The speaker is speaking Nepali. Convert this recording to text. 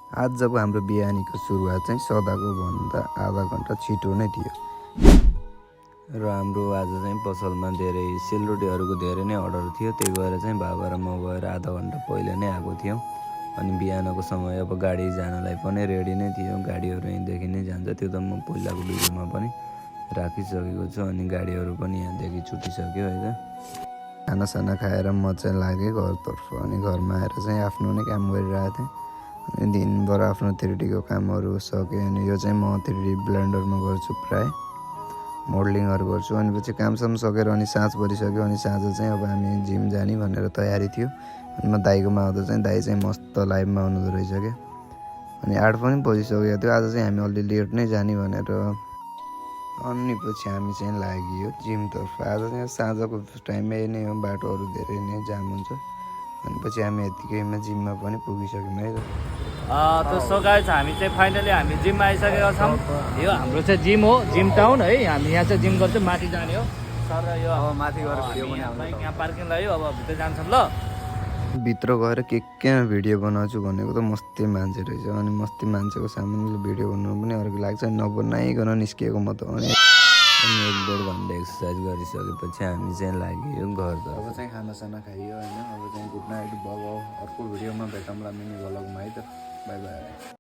आजको हाम्रो बिहानीको सुरुवात चाहिँ सदाको भन्दा आधा घन्टा छिटो नै थियो र हाम्रो आज चाहिँ पसलमा धेरै सेलरोटीहरूको धेरै नै अर्डर थियो। त्यही भएर चाहिँ बाबा र म गएर आधा घन्टा पहिला नै आएको थियौँ। अनि बिहानको समय अब गाडी जानलाई पनि रेडी नै थियो, गाडीहरू यहीँदेखि नै जान्छ। त्यो त म पहिलाको भिडियोमा पनि राखिसकेको छु। अनि गाडीहरू पनि यहाँदेखि छुटिसक्यो है त। खानासाना खाएर म चाहिँ लागेँ घरतर्फ। अनि घरमा आएर चाहिँ आफ्नो नै काम गरिरहेको थिएँ। अनि दिनभर आफ्नो 3Dको कामहरू सकेँ। अनि यो चाहिँ म 3D ब्लेन्डरमा गर्छु, प्रायः मोडलिङहरू गर्छु। अनि पछि कामसाम सकेर अनि साँझ परिसक्यो। अनि साँझ चाहिँ अब हामी जिम जाने भनेर तयारी थियो। अनि म दाइकोमा आउँदा चाहिँ दाइ चाहिँ मस्त लाइभमा आउनुहुँदो रहेछ क्या। अनि 8 पनि बजिसकेको थियो। आज चाहिँ हामी अलि लेट नै जाने भनेर अनि पछि हामी चाहिँ लाग्यो जिमतर्फ। आज चाहिँ साँझको टाइममै नै हो, बाटोहरू धेरै नै जाम हुन्छ। अनि पछि हामी यतिकैमा जिममा पनि पुगिसक्यौँ है त। तो सो गाइस हामी चाहिँ फाइनली हामी जिममा आइसकेका छौँ। यो हाम्रो चाहिँ जिम हो, जिम टाउन है। हामी यहाँ चाहिँ जिम गर्छौँ, माथि जाने हो सर। यो माथि गएर भिडियो बाइक यहाँ पार्किङ लाग्यो, अब भित्र जान्छौँ ल। भित्र गएर के भिडियो बनाउँछु भनेको त मस्तै मान्छे रहेछ। अनि मस्तै मान्छेको सामुन्ने भिडियो बनाउनु पनि अर्को लाग्छ। नबनाइकन निस्किएको म त। अनि 1-1.5 घन्टा एक्सर्साइज गरिसकेपछि हामी चाहिँ लाग्यो घर। अब चाहिँ खानासाना खाइयो होइन। अब चाहिँ गुड नाइट, बाबा। अर्को भिडियोमा भेटौँला मिनी भ्लगमा है त। By by.